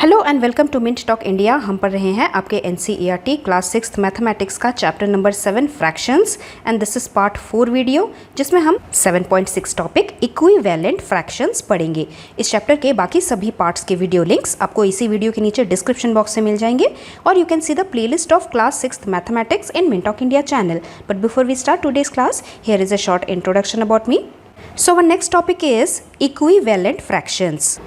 Hello and welcome to Mint Talk India. हम पढ़ रहे हैं आपके एनसीईआरटी क्लास 6 मैथमेटिक्स का chapter number 7 fractions and this is part 4 video, जिसमें हम 7.6 टॉपिक इक्विवेलेंट फ्रैक्शंस पढ़ेंगे। इस चैप्टर के बाकी सभी पार्ट्स के वीडियो लिंक्स आपको इसी वीडियो के नीचे डिस्क्रिप्शन बॉक्स से मिल जाएंगे और you can see the playlist of class 6 mathematics in Mint Talk India channel. But before we start today's class, here is a short introduction about me. So our next topic is equivalent fractions.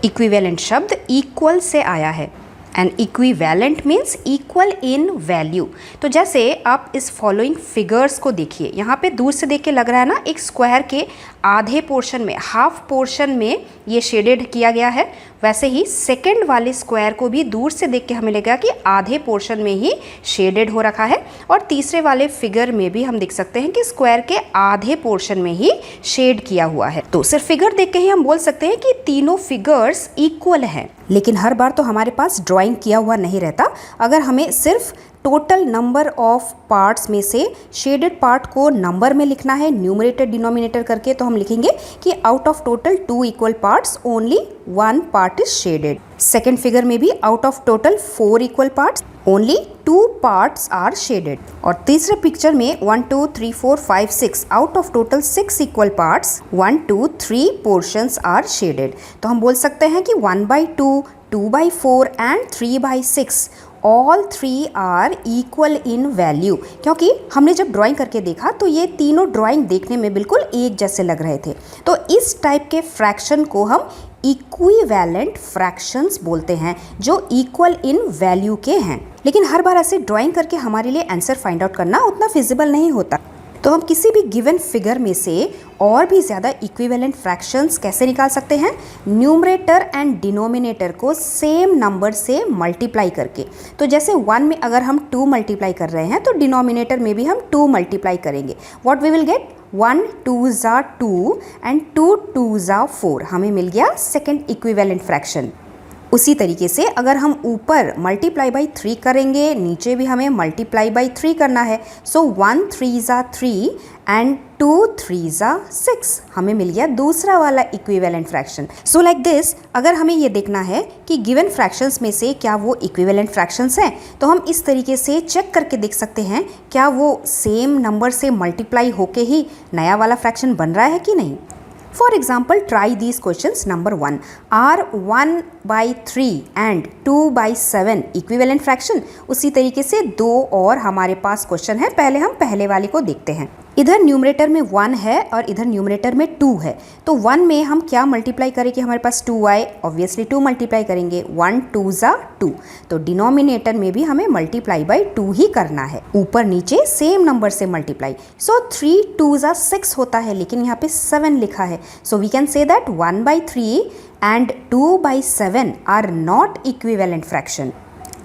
Equivalent शब्द equal से आया है and equivalent means equal in value. तो जैसे आप इस following figures को देखिए, यहाँ पे दूर से देख के लग रहा है ना, एक स्क्वायर के आधे पोर्शन में, हाफ पोर्शन में ये शेडेड किया गया है। वैसे ही सेकंड वाले स्क्वायर को भी दूर से देख के हमें लगेगा कि आधे पोर्शन में ही शेडेड हो रखा है, और तीसरे वाले फिगर में भी हम देख सकते हैं कि स्क्वायर के आधे पोर्शन में ही शेड किया हुआ है। तो सिर्फ फिगर देख के ही हम बोल सकते हैं कि तीनों फिगर्स इक्वल हैं। लेकिन हर बार तो हमारे पास ड्राइंग किया हुआ नहीं रहता। अगर हमें सिर्फ टोटल नंबर ऑफ पार्ट्स में से शेडेड पार्ट को नंबर में लिखना है, न्यूमरेटर डिनोमिनेटर करके, तो हम लिखेंगे कि out of total 2 equal parts only 1 part is shaded. Second figure में भी out of total 4 equal parts only 2 parts are shaded. और तीसरे पिक्चर में 1 2 3 4 5 6 out of total 6 equal parts 1 2 3 portions are shaded. तो हम बोल सकते हैं कि 1/2, 2/4 and 3/6 all 3 are equal in value. क्योंकि हमने जब ड्राइंग करके देखा तो ये तीनों ड्राइंग देखने में बिल्कुल एक जैसे लग रहे थे। तो इस टाइप के फ्रैक्शन को हम इक्विवेलेंट फ्रैक्शंस बोलते हैं, जो इक्वल इन वैल्यू के हैं। लेकिन हर बार ऐसे ड्राइंग करके हमारे लिए आंसर फाइंड आउट करना उतना फिजिबल नहीं होता। तो हम किसी भी गिवन फिगर में से और भी ज़्यादा इक्विवेलेंट फ्रैक्शंस कैसे निकाल सकते हैं? न्यूमरेटर एंड डिनोमिनेटर को सेम नंबर से मल्टीप्लाई करके। तो जैसे 1 में अगर हम 2 मल्टीप्लाई कर रहे हैं तो डिनोमिनेटर में भी हम 2 मल्टीप्लाई करेंगे। What we will gate? 1 2 ज़ा 2 एंड 2 2 ज़ा 4। हमें मिल गया सेकेंड इक्विवेलेंट फ्रैक्शन। उसी तरीके से अगर हम ऊपर मल्टीप्लाई बाई 3 करेंगे, नीचे भी हमें मल्टीप्लाई बाई 3 करना है। सो 1 3 ज़ा 3 एंड 2 3 ज़ा 6। हमें मिल गया दूसरा वाला equivalent fraction. So like this, अगर हमें ये देखना है कि गिवन फ्रैक्शंस में से क्या वो इक्विवेलेंट फ्रैक्शंस हैं, तो हम इस तरीके से चेक करके देख सकते हैं क्या वो सेम नंबर से मल्टीप्लाई होके ही नया वाला फ्रैक्शन बन रहा है कि नहीं। For example, try these questions. Number 1, are 1/3 and 2/7 equivalent fraction? उसी तरीके से 2 और हमारे पास क्वेश्चन है। पहले हम पहले वाले को देखते हैं। इधर न्यूमरेटर में 1 है और इधर न्यूमरेटर में 2 है। तो 1 में हम क्या मल्टीप्लाई करें कि हमारे पास 2 आए? ऑब्वियसली 2 मल्टीप्लाई करेंगे। 1 2 ज़ा 2। तो डिनोमिनेटर में भी हमें मल्टीप्लाई बाई 2 ही करना है, ऊपर नीचे सेम नंबर से मल्टीप्लाई। सो 3 2 ज़ा 6 होता है, लेकिन यहाँ पे 7 लिखा है। So we can say that 1/3 and 2/7 are not equivalent fraction.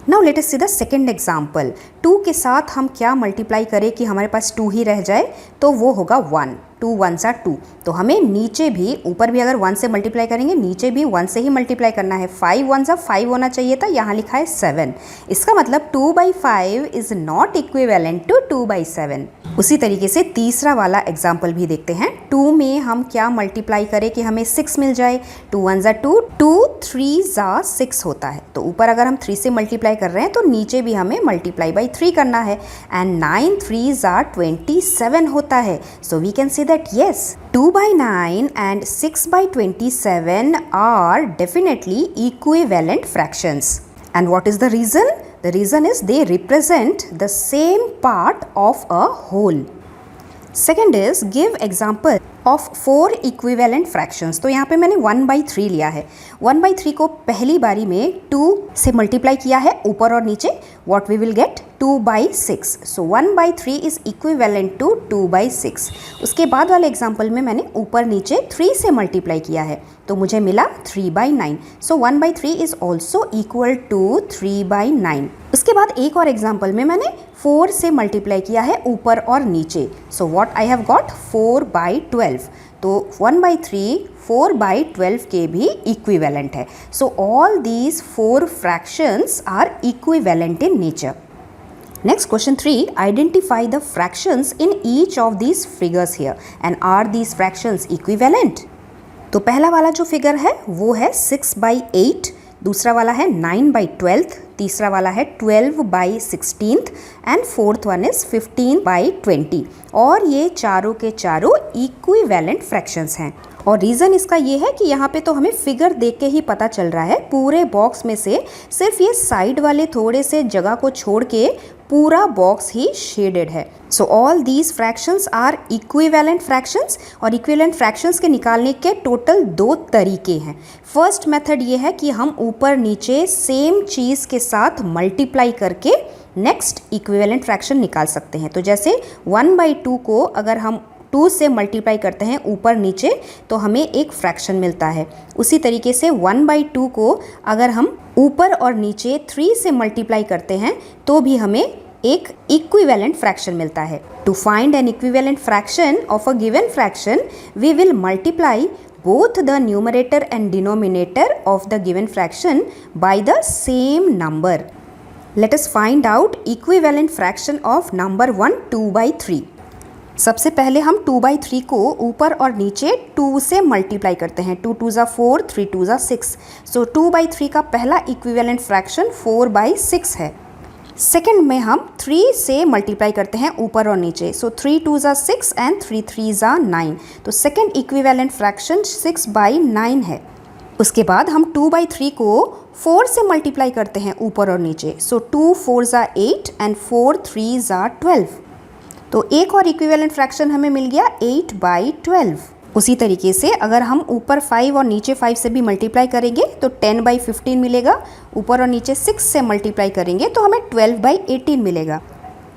Now let us see the second example. 2 के साथ हम क्या मल्टीप्लाई करें कि हमारे पास 2 ही रह जाए? तो वो होगा 1। 2 1 ज़ा 2। तो हमें नीचे भी, ऊपर भी अगर 1 से मल्टीप्लाई करेंगे, नीचे भी 1 से ही मल्टीप्लाई करना है। 5 1 ज़ा 5 होना चाहिए था, यहाँ लिखा है 7। इसका मतलब 2/5 इज नॉट इक्विवेलेंट टू 2/7। उसी तरीके से तीसरा वाला एग्जाम्पल भी देखते हैं। 2 में हम क्या मल्टीप्लाई करें कि हमें 6 मिल जाए? 2 1 ज़ा 2, 2 3 ज़ा 6 होता है। तो ऊपर अगर हम 3 से मल्टीप्लाई कर रहे हैं तो नीचे भी हमें मल्टीप्लाई बाई 3 करना है। एंड 9 3 ज़ा 27 होता है। So we can say that yes, 2/9 and 6/27 are definitely equivalent fractions. And what is the reason? The reason is they represent the same part of a whole. Second is give example of 4 equivalent fractions. तो यहाँ पे मैंने 1/3 लिया है। 1/3 को पहली बारी में 2 से मल्टीप्लाई किया है, ऊपर और नीचे। What we will get? 2/6. So 1/3 is equivalent to 2/6. उसके बाद वाले एग्जाम्पल में मैंने ऊपर नीचे 3 से मल्टीप्लाई किया है, तो मुझे मिला 3/9. So 1/3 is also equal to 3/9. उसके बाद एक और एग्जाम्पल में मैंने 4 से मल्टीप्लाई किया है, ऊपर और नीचे। So what I have got? 4/12. तो 1/3 4/12 के भी इक्विवेलेंट है। So all these 4 fractions are equivalent in nature. Next question 3, identify the fractions in each of these figures here and are these fractions equivalent? तो पहला वाला जो फिगर है वो है 6/8, दूसरा वाला है 9/12, तीसरा वाला है 12/16 एंड फोर्थ वन इज 15/20। और ये चारों के चारों इक्विवेलेंट फ्रैक्शंस हैं। और रीज़न इसका ये है कि यहाँ पे तो हमें फिगर देख के ही पता चल रहा है, पूरे बॉक्स में से सिर्फ ये साइड वाले थोड़े से जगह को छोड़ के पूरा बॉक्स ही शेडेड है। So all these fractions are equivalent fractions. और इक्विवेलेंट फ्रैक्शंस के निकालने के टोटल 2 तरीके हैं। फर्स्ट मेथड ये है कि हम ऊपर नीचे सेम चीज़ के साथ मल्टीप्लाई करके नेक्स्ट इक्विवेलेंट फ्रैक्शन निकाल सकते हैं। तो जैसे 1/2 को अगर हम 2 से मल्टीप्लाई करते हैं ऊपर नीचे तो हमें एक फ्रैक्शन मिलता है। उसी तरीके से 1/2 को अगर हम ऊपर और नीचे 3 से मल्टीप्लाई करते हैं तो भी हमें एक इक्विवेलेंट फ्रैक्शन मिलता है। To find an equivalent fraction of a given fraction we will multiply both the numerator and denominator of the given fraction by the same number. Let us find out equivalent fraction of number 1 2/3. सबसे पहले हम 2/3 को ऊपर और नीचे 2 से multiply करते हैं। 2 2 ज़ा 4, 3 2 ज़ा 6। सो 2/3 का पहला इक्विवेलेंट फ्रैक्शन 4/6 है। सेकेंड में हम 3 से मल्टीप्लाई करते हैं ऊपर और नीचे। सो 3 2 ज़ा 6 एंड 3 3 ज़ा 9। तो सेकेंड इक्विवेलेंट फ्रैक्शन 6/9 है। उसके बाद हम 2/3 को 4 से मल्टीप्लाई करते हैं ऊपर और नीचे। सो 2 4 ज़ा 8 एंड 4 3 ज़ा 12। तो एक और इक्विवेलेंट फ्रैक्शन हमें मिल गया 8/12। उसी तरीके से अगर हम ऊपर 5 और नीचे 5 से भी मल्टीप्लाई करेंगे तो 10/15 मिलेगा। ऊपर और नीचे 6 से मल्टीप्लाई करेंगे तो हमें 12/18 मिलेगा।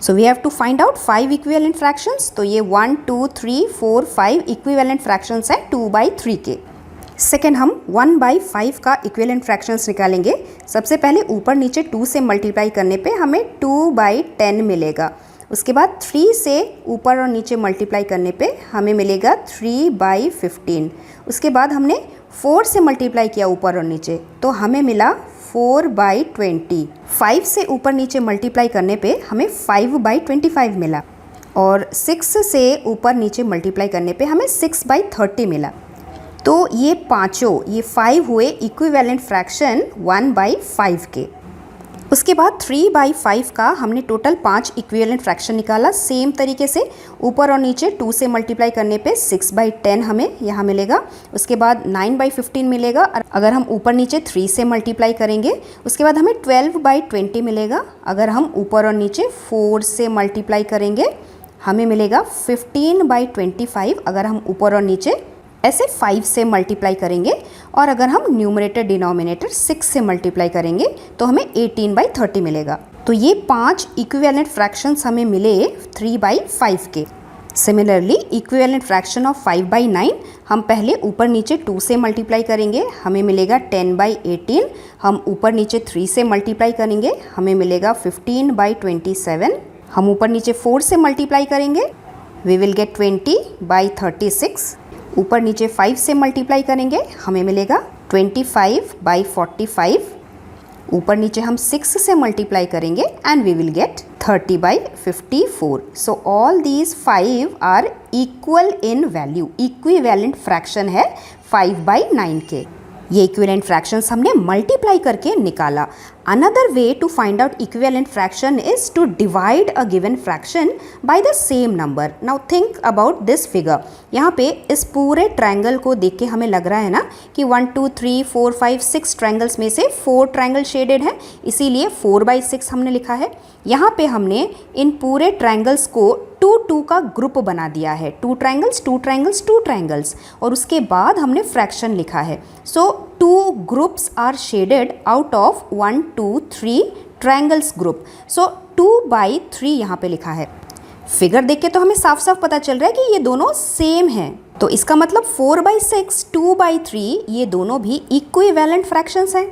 So we have to find out 5 equivalent fractions. तो ये 1 2 3 4 5 इक्विवेलेंट फ्रैक्शंस हैं 2/3 के। सेकेंड हम 1/5 का इक्विवेलेंट फ्रैक्शंस निकालेंगे। सबसे पहले ऊपर नीचे 2 से मल्टीप्लाई करने पे हमें 2/10 मिलेगा। उसके बाद 3 से ऊपर और नीचे मल्टीप्लाई करने पे हमें मिलेगा 3/15। उसके बाद हमने 4 से मल्टीप्लाई किया ऊपर और नीचे तो हमें मिला 4/20। 5 से ऊपर नीचे मल्टीप्लाई करने पे हमें 5/25 मिला। और 6 से ऊपर नीचे मल्टीप्लाई करने पे हमें 6/30 मिला। तो ये पाँचों, ये 5 हुए इक्विवेलेंट फ्रैक्शन 1/5 के। उसके बाद 3/5 का हमने टोटल 5 इक्विवेलेंट फ्रैक्शन निकाला। सेम तरीके से ऊपर और नीचे 2 से मल्टीप्लाई करने पे 6/10 हमें यहाँ मिलेगा। उसके बाद 9/15 मिलेगा अगर हम ऊपर नीचे 3 से मल्टीप्लाई करेंगे। उसके बाद हमें 12/20 मिलेगा अगर हम ऊपर और नीचे 4 से मल्टीप्लाई करेंगे। हमें मिलेगा 15/25 अगर हम ऊपर और नीचे ऐसे 5 से मल्टीप्लाई करेंगे। और अगर हम न्यूमरेटर डिनोमिनेटर 6 से मल्टीप्लाई करेंगे तो हमें 18/30 मिलेगा। तो ये 5 इक्विवेलेंट फ्रैक्शंस हमें मिले 3/5 के। सिमिलरली इक्विवेलेंट फ्रैक्शन ऑफ 5/9 हम पहले ऊपर नीचे 2 से मल्टीप्लाई करेंगे, हमें मिलेगा 10/18। हम ऊपर नीचे 3 से मल्टीप्लाई करेंगे, हमें मिलेगा 15/27। हम ऊपर नीचे 4 से मल्टीप्लाई करेंगे, वी विल गेट 20/36। ऊपर नीचे 5 से मल्टीप्लाई करेंगे, हमें मिलेगा 25/45। ऊपर नीचे हम 6 से मल्टीप्लाई करेंगे and we will get 30/54। So all these 5 are equal in value. Equivalent fraction है 5/9 के। ये इक्विवेलेंट फ्रैक्शंस हमने मल्टीप्लाई करके निकाला। Another way to find out equivalent fraction is to divide a given fraction by the same number. Now think about this figure. यहाँ पे इस पूरे ट्रायंगल को देख के हमें लग रहा है ना कि 1 2 3 4 5 6 ट्रायंगल्स में से 4 ट्रायंगल शेडेड है, इसीलिए 4/6 हमने लिखा है। यहाँ पे हमने इन पूरे ट्रायंगल्स को 2 2 का ग्रुप बना दिया है। 2 ट्रायंगल्स 2 ट्रायंगल्स 2 ट्रायंगल्स और उसके बाद हमने फ्रैक्शन लिखा है। So 2 groups are shaded out of 1 2 3 triangles group. So 2/3 यहाँ पे लिखा है। फिगर देख के तो हमें साफ साफ पता चल रहा है कि ये दोनों सेम हैं। तो इसका मतलब 4/6 2/3 ये दोनों भी इक्विवेलेंट फ्रैक्शंस हैं।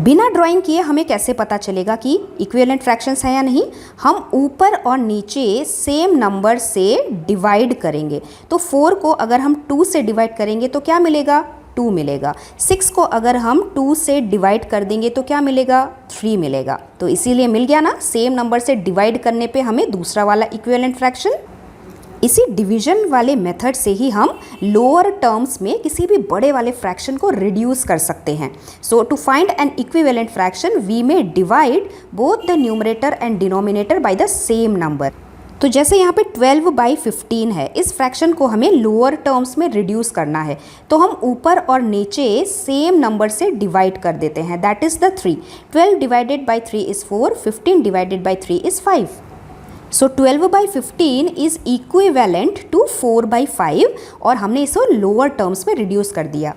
बिना ड्राइंग किए हमें कैसे पता चलेगा कि इक्विवेलेंट फ्रैक्शंस हैं या नहीं? हम ऊपर और नीचे सेम नंबर से डिवाइड करेंगे। तो 4 को अगर हम 2 से डिवाइड करेंगे तो क्या मिलेगा? 2 मिलेगा। 6 को अगर हम 2 से डिवाइड कर देंगे तो क्या मिलेगा? 3 मिलेगा। तो इसीलिए मिल गया ना, सेम नंबर से डिवाइड करने पे हमें दूसरा वाला इक्विवेलेंट फ्रैक्शन। इसी डिवीजन वाले मेथड से ही हम लोअर टर्म्स में किसी भी बड़े वाले फ्रैक्शन को रिड्यूस कर सकते हैं। So to find an equivalent fraction we may divide both the numerator and denominator by the same number. तो जैसे यहाँ पे 12/15 है, इस फ्रैक्शन को हमें लोअर टर्म्स में रिड्यूस करना है, तो हम ऊपर और नीचे सेम नंबर से डिवाइड कर देते हैं, that is the 3। 12 divided by 3 is 4, 15 divided by 3 is 5। So 12/15 is equivalent to 4/5 और हमने इसे लोअर टर्म्स में रिड्यूस कर दिया।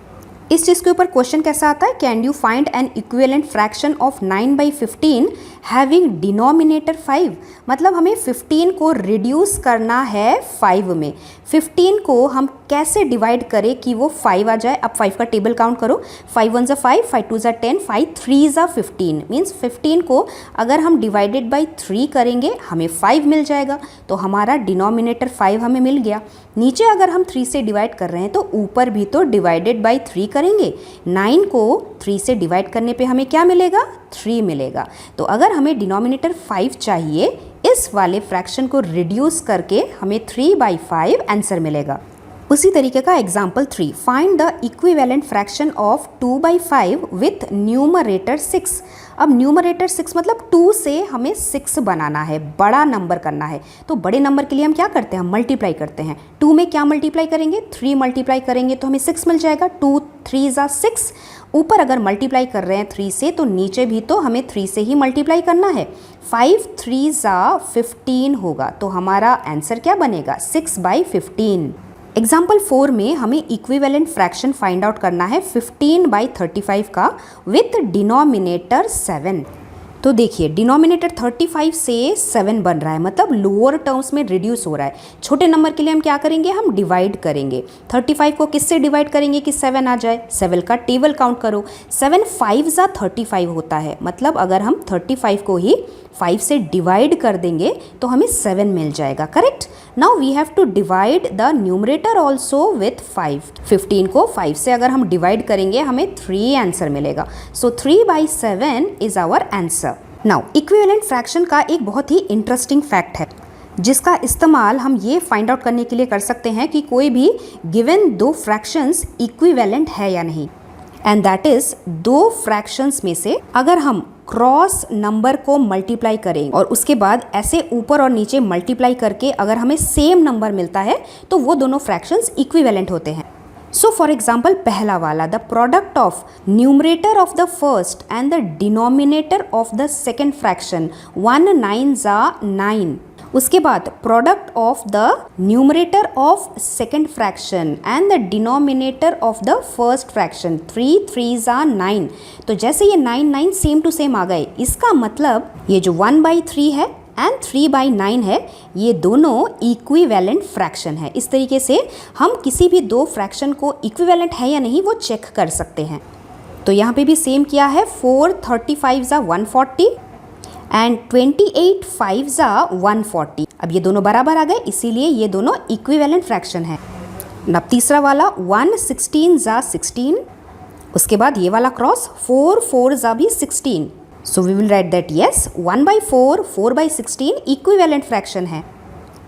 इस चीज़ के ऊपर क्वेश्चन कैसा आता है, can you find an equivalent fraction of 9/15 having denominator 5। मतलब हमें 15 को रिड्यूस करना है 5 में। 15 को हम कैसे डिवाइड करें कि वो 5 आ जाए। अब 5 का टेबल काउंट करो, 5 1 ज़ा 5, 5 2 ज़ा 10, 5 3 ज़ा 15। मीन्स 15 को अगर हम डिवाइडेड बाई 3 करेंगे हमें 5 मिल जाएगा, तो हमारा डिनोमिनेटर 5 हमें मिल गया। नीचे अगर हम 3 से डिवाइड कर रहे हैं तो ऊपर भी तो डिवाइडेड बाई 3 करेंगे। 9 को 3 से डिवाइड करने पे हमें क्या मिलेगा, 3 मिलेगा। तो अगर हमें डिनोमिनेटर 5 चाहिए, इस वाले फ्रैक्शन को रिड्यूस करके हमें 3/5 आंसर मिलेगा। उसी तरीके का example 3, find the equivalent fraction of 2/5 with numerator 6। अब न्यूमरेटर 6 मतलब 2 से हमें 6 बनाना है, बड़ा नंबर करना है। तो बड़े नंबर के लिए हम क्या करते हैं, मल्टीप्लाई करते हैं। 2 में क्या मल्टीप्लाई करेंगे, 3 मल्टीप्लाई करेंगे तो हमें 6 मिल जाएगा। 2 3 ज़ा 6। ऊपर अगर मल्टीप्लाई कर रहे हैं 3 से तो नीचे भी तो हमें 3 से ही मल्टीप्लाई करना है। 5 3 ज़ा 15 होगा, तो हमारा आंसर क्या बनेगा, 6/15। एग्जाम्पल 4 में हमें इक्विवेलेंट फ्रैक्शन फाइंड आउट करना है 15/35 का विथ डिनोमिनेटर 7। तो देखिए डिनोमिनेटर 35 से 7 बन रहा है, मतलब लोअर टर्म्स में रिड्यूस हो रहा है। छोटे नंबर के लिए हम क्या करेंगे, हम डिवाइड करेंगे। 35 को किससे डिवाइड करेंगे कि 7 आ जाए, 7 का टेबल काउंट करो। 7 5 ज़ा 35 होता है, मतलब अगर हम 35 को ही 5 से डिवाइड कर देंगे तो हमें 7 मिल जाएगा, correct. Now we have to divide the numerator also with 5। 15 को 5 से अगर हम डिवाइड करेंगे हमें 3 आंसर मिलेगा। So 3/7 is our answer. Now equivalent fraction का एक बहुत ही इंटरेस्टिंग फैक्ट है, जिसका इस्तेमाल हम ये फाइंड आउट करने के लिए कर सकते हैं कि कोई भी गिवन दो फ्रैक्शंस इक्विवेलेंट है या नहीं। एंड दैट इज, दो फ्रैक्शंस में से अगर हम क्रॉस नंबर को मल्टीप्लाई करें और उसके बाद ऐसे ऊपर और नीचे मल्टीप्लाई करके अगर हमें सेम नंबर मिलता है तो वो दोनों फ्रैक्शंस इक्विवेलेंट होते हैं। सो फॉर एग्जाम्पल पहला वाला, the product of numerator of the first and the denominator of the second fraction 1 9 ज़ा 9। उसके बाद product of the numerator of second fraction and the denominator of the first fraction 3 3 ज़ा 9। तो जैसे ये 9 9 same to same आ गए, इसका मतलब ये जो 1/3 है एंड 3/9 है, ये दोनों इक्विवेलेंट फ्रैक्शन है। इस तरीके से हम किसी भी दो फ्रैक्शन को इक्विवेलेंट है या नहीं वो चेक कर सकते हैं। तो यहाँ पे भी सेम किया है, 4 35 ज़ा 140 एंड 28 5 ज़ा 140। अब ये दोनों बराबर आ गए, इसीलिए ये दोनों इक्विवेलेंट फ्रैक्शन है। अब तीसरा वाला 1 16 ज़ा 16। उसके बाद ये वाला क्रॉस 4 4 ज़ा भी 16। So we will write that yes, 1/4 4/16 equivalent fraction है।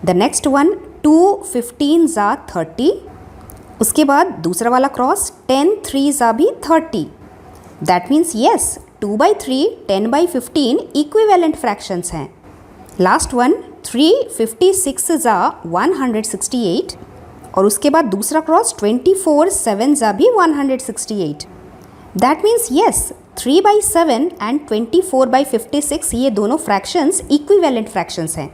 The next one 2 15 ज़ा 30। उसके बाद दूसरा वाला क्रॉस 10 3 ज़ा भी 30। That means yes, 2/3 10/15 equivalent fractions हैं। Last one 3 56 ज़ा 168 और उसके बाद दूसरा क्रॉस 24 7 ज़ा भी 168। That means yes, 3/7 एंड 24/56 ये दोनों फ्रैक्शंस इक्विवेलेंट फ्रैक्शंस हैं।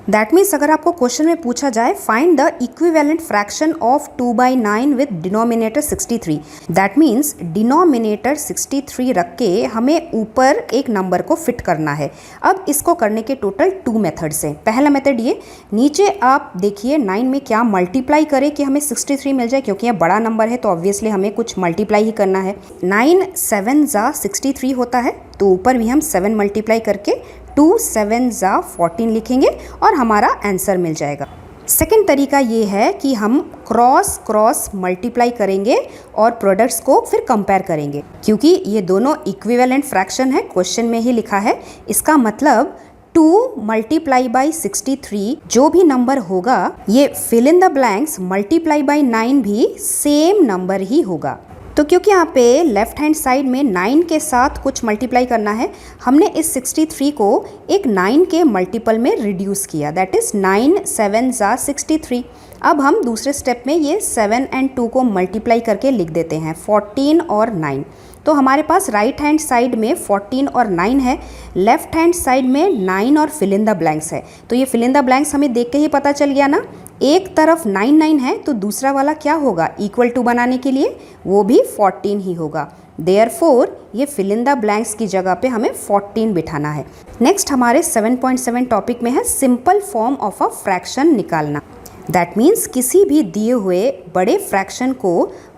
दैट मीन्स अगर आपको क्वेश्चन में पूछा जाए find the equivalent fraction of 2/9 with denominator 63, that means denominator 63 रख के हमें ऊपर एक नंबर को फिट करना है। अब इसको करने के टोटल 2 मेथड्स हैं। पहला मेथड ये, नीचे आप देखिए 9 में क्या मल्टीप्लाई करें कि हमें 63 मिल जाए, क्योंकि यह बड़ा नंबर है तो ऑब्वियसली हमें कुछ मल्टीप्लाई ही करना है। 9 7 ज़ा 63 होता है, तो ऊपर भी हम 7 मल्टीप्लाई करके 2 7 ज़ा 14 लिखेंगे और हमारा आंसर मिल जाएगा। सेकेंड तरीका ये है कि हम क्रॉस क्रॉस मल्टीप्लाई करेंगे और प्रोडक्ट्स को फिर कंपेयर करेंगे, क्योंकि ये दोनों इक्विवेलेंट फ्रैक्शन है, क्वेश्चन में ही लिखा है। इसका मतलब 2 मल्टीप्लाई बाई 63 जो भी नंबर होगा, ये fill in the blanks multiply by 9 भी सेम नंबर ही होगा। तो क्योंकि यहाँ पे लेफ्ट हैंड साइड में 9 के साथ कुछ मल्टीप्लाई करना है, हमने इस 63 को एक 9 के मल्टीपल में रिड्यूस किया, दैट इज़ 9 7 ज़ा 63। अब हम दूसरे स्टेप में ये 7 एंड 2 को मल्टीप्लाई करके लिख देते हैं, 14 और 9। तो हमारे पास राइट हैंड साइड में 14 और 9 है, लेफ्ट हैंड साइड में 9 और फिल इन द ब्लैंक्स है। तो ये फिल इन द ब्लैंक्स हमें देख के ही पता चल गया ना, एक तरफ 9 9 है तो दूसरा वाला क्या होगा, इक्वल टू बनाने के लिए वो भी 14 ही होगा। देयरफॉर ये फिल इन द ब्लैंक्स की जगह पे हमें 14 बिठाना है। नेक्स्ट हमारे 7.7 टॉपिक में है simple form of a fraction निकालना। दैट मीन्स किसी भी दिए हुए बड़े फ्रैक्शन को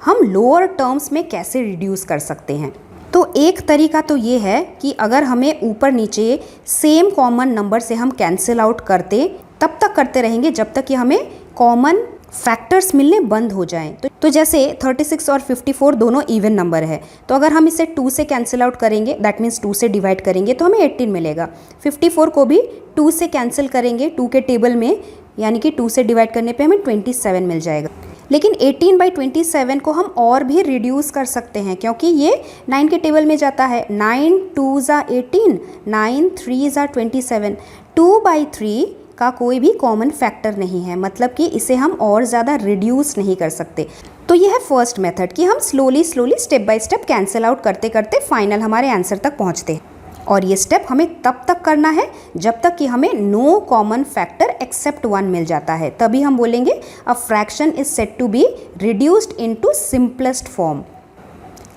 हम लोअर टर्म्स में कैसे रिड्यूस कर सकते हैं। तो एक तरीका तो ये है कि अगर हमें ऊपर नीचे सेम कॉमन नंबर से हम कैंसिल आउट करते तब तक करते रहेंगे जब तक कि हमें कॉमन फैक्टर्स मिलने बंद हो जाएं। तो जैसे 36 और 54 दोनों इवन नंबर है, तो अगर हम इसे 2 से कैंसिल आउट करेंगे, दैट मीन्स 2 से डिवाइड करेंगे तो हमें 18 मिलेगा। 54 को भी 2 से कैंसिल करेंगे 2 के टेबल में, यानी कि 2 से डिवाइड करने पे हमें 27 मिल जाएगा। लेकिन 18 बाई 27 को हम और भी रिड्यूस कर सकते हैं क्योंकि ये 9 के टेबल में जाता है। 9 2 ज़ा 18, 9 3 ज़ा 27। 2/3 का कोई भी कॉमन फैक्टर नहीं है, मतलब कि इसे हम और ज़्यादा रिड्यूस नहीं कर सकते। तो ये है फर्स्ट मेथड कि हम slowly step by step cancel out करते करते फाइनल हमारे आंसर तक पहुँचते हैं। और ये स्टेप हमें तब तक करना है जब तक कि हमें नो कॉमन फैक्टर एक्सेप्ट 1 मिल जाता है, तभी हम बोलेंगे a fraction is said to be reduced into simplest form.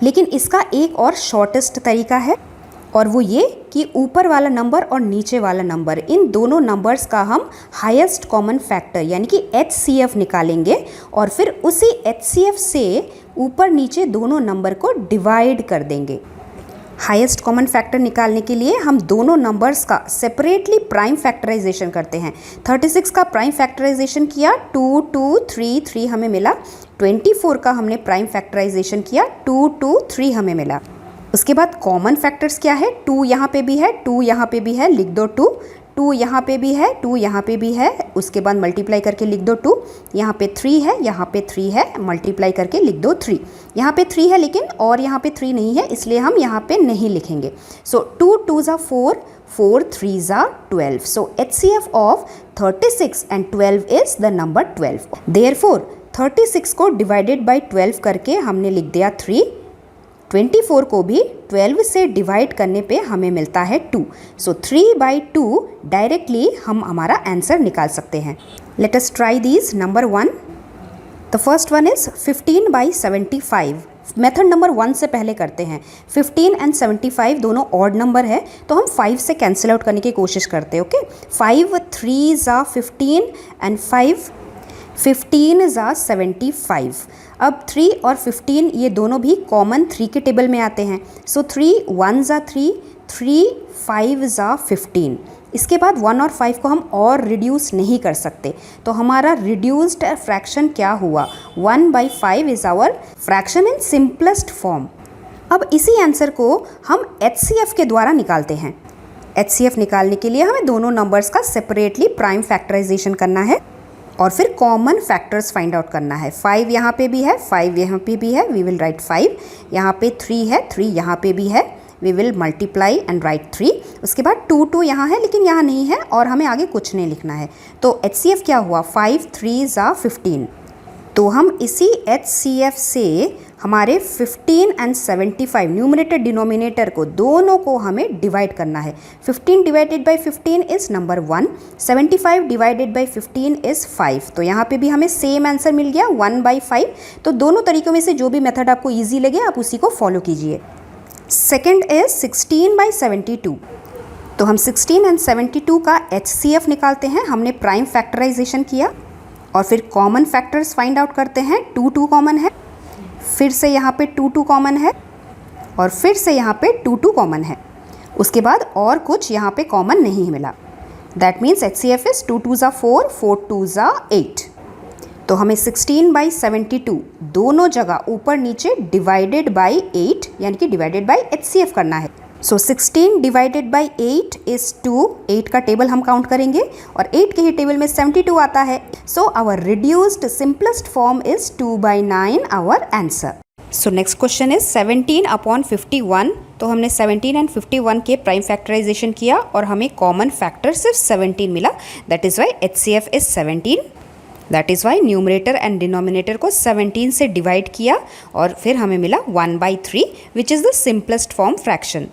लेकिन इसका एक और शॉर्टेस्ट तरीका है, और वो ये कि ऊपर वाला नंबर और नीचे वाला नंबर, इन दोनों नंबर्स का हम हाईएस्ट कॉमन फैक्टर यानी कि HCF निकालेंगे और फिर उसी HCF से ऊपर नीचे दोनों नंबर को डिवाइड कर देंगे। हाईएस्ट कॉमन फैक्टर निकालने के लिए हम दोनों नंबर्स का सेपरेटली प्राइम फैक्टराइजेशन करते हैं। 36 का प्राइम फैक्टराइजेशन किया, 2 2 3 3 हमें मिला। 24 का हमने प्राइम फैक्टराइजेशन किया, 2 2 3 हमें मिला। उसके बाद कॉमन फैक्टर्स क्या है, 2 यहाँ पे भी है, 2 यहाँ पे भी है, लिख दो 2, 2 यहाँ पे भी है, 2 यहाँ पे भी है। उसके बाद मल्टीप्लाई करके लिख दो 2, यहाँ पे 3 है, यहाँ पे 3 है, मल्टीप्लाई करके लिख दो 3। यहाँ पे 3 है लेकिन और यहाँ पे 3 नहीं है, इसलिए हम यहाँ पे नहीं लिखेंगे। सो 2 2 ज़ा 4, 4 3 ज़ा 12। सो HCF of 36 and 12 is the number 12। Therefore 36 को डिवाइडेड बाई 12 करके हमने लिख दिया 3। 24 को भी 12 से डिवाइड करने पे हमें मिलता है 2। सो 3/2 डायरेक्टली हम हमारा आंसर निकाल सकते हैं। Let us try these. Number 1, the first one is 15/75। Method number 1 से पहले करते हैं। 15 एंड 75 दोनों ऑड नंबर है, तो हम 5 से कैंसिल आउट करने की कोशिश करते हैं। ओके, 5 3 ज़ा 15 एंड 5 15 ज़ा 75। अब 3 और 15 ये दोनों भी कॉमन 3 के टेबल में आते हैं। सो 3 1 ज़ा 3, 3 5 ज़ा 15। इसके बाद 1 और 5 को हम और रिड्यूस नहीं कर सकते, तो हमारा रिड्यूस्ड फ्रैक्शन क्या हुआ, 1/5 is our fraction in simplest form. अब इसी आंसर को हम HCF के द्वारा निकालते हैं। HCF निकालने के लिए हमें दोनों नंबर्स का सेपरेटली प्राइम फैक्टराइजेशन करना है और फिर कॉमन फैक्टर्स फाइंड आउट करना है। 5 यहाँ पे भी है, 5 यहाँ पे भी है, वी विल राइट 5। यहाँ पे 3 है, 3 यहाँ पे भी है, we will multiply and write 3। उसके बाद 2 2 यहाँ है लेकिन यहाँ नहीं है और हमें आगे कुछ नहीं लिखना है। तो HCF क्या हुआ, 5 3 ज़ा 15। तो हम इसी HCF से हमारे 15 एंड 75 न्यूमरेटर डिनोमिनेटर को दोनों को हमें डिवाइड करना है। 15 divided by 15 is number 1, 75 divided by 15 is 5। तो यहाँ पे भी हमें सेम आंसर मिल गया 1/5। तो दोनों तरीक़ों में से जो भी मेथड आपको ईजी लगे आप उसी को फॉलो कीजिए। Second is 16/72। तो हम 16 एंड 72 का HCF निकालते हैं। हमने प्राइम फैक्टराइजेशन किया और फिर कॉमन फैक्टर्स फाइंड आउट करते हैं। 2 2 कॉमन है, फिर से यहाँ पे 2 2 कॉमन है और फिर से यहाँ पे 2 2 कॉमन है। उसके बाद और कुछ यहाँ पे कॉमन नहीं मिला। दैट मीन्स HCF इज़ 2 2 ज़ा 4, 4 2 ज़ा 8। तो हमें 16/72 दोनों जगह ऊपर नीचे डिवाइडेड बाई 8 यानी कि डिवाइडेड बाई HCF करना है। सो 16 डिवाइडेड बाई 8 इज़ 2। 8 का टेबल हम काउंट करेंगे और 8 के ही टेबल में 72 आता है। So our reduced simplest form is 2/9 our answer. So next question is 17 upon 51। तो हमने 17 एंड 51 के प्राइम फैक्टराइजेशन किया और हमें कॉमन फैक्टर सिर्फ 17 मिला। That is why HCF is 17। That is why numerator and denominator को 17 से डिवाइड किया और फिर हमें मिला 1/3 which is the simplest form fraction.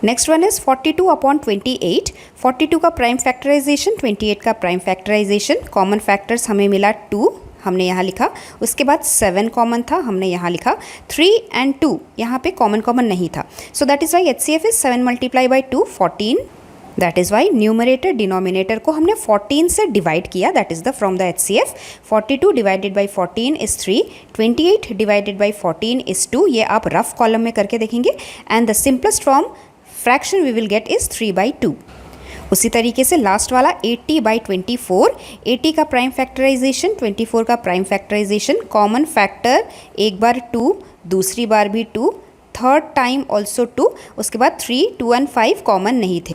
Next one is 42 upon 28। 42 का प्राइम फैक्टराइजेशन, 28 का प्राइम फैक्टराइजेशन। कॉमन फैक्टर्स हमें मिला 2, हमने यहाँ लिखा। उसके बाद 7 कॉमन था, हमने यहाँ लिखा। 3 एंड 2 यहाँ पे कॉमन नहीं था। So that is why HCF is 7 multiply by 2 14। That is why numerator denominator को हमने 14 से डिवाइड किया। That is the from the HCF। 42 divided by 14 is 3। 28 divided by 14 is 2। ये आप रफ कॉलम में करके देखेंगे। And the simplest form fraction we will get is 3/2। उसी तरीके से लास्ट वाला 80/24। 80 का प्राइम फैक्टराइजेशन, 24 का प्राइम फैक्टराइजेशन। कॉमन फैक्टर एक बार 2, दूसरी बार भी 2, थर्ड टाइम ऑल्सो 2। उसके बाद 3, 2 एंड 5 कॉमन नहीं थे।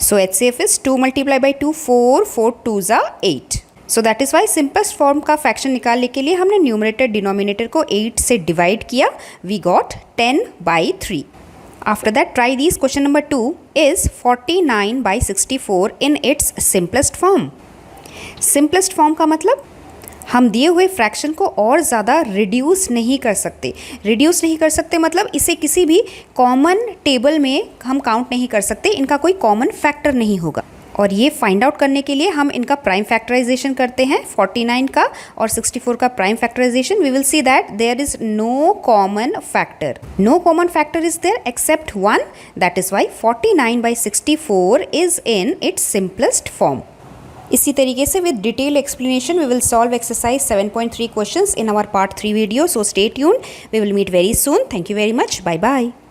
सो HCF is 2 multiply by 2 4, 4 2s are 8। So that is Y simplest form का फ्रैक्शन निकालने के लिए हमने न्यूमरेटर डिनोमिनेटर को 8 से डिवाइड किया। We got 10/3। After that, try these. Question number 2 is 49/64 in its simplest form. Simplest form का मतलब हम दिए हुए फ्रैक्शन को और ज़्यादा रिड्यूस नहीं कर सकते। रिड्यूस नहीं कर सकते मतलब इसे किसी भी कॉमन टेबल में हम काउंट नहीं कर सकते, इनका कोई कॉमन फैक्टर नहीं होगा। और ये फाइंड आउट करने के लिए हम इनका प्राइम फैक्टराइजेशन करते हैं, 49 का और 64 का prime factorisation. We will see that there is no common factor. No common factor is there except 1। That is why 49/64 is in its simplest form. इसी तरीके से with detail explanation we will solve exercise 7.3 questions in our part 3 video. So stay tuned. We will meet very soon. Thank you very much. Bye bye.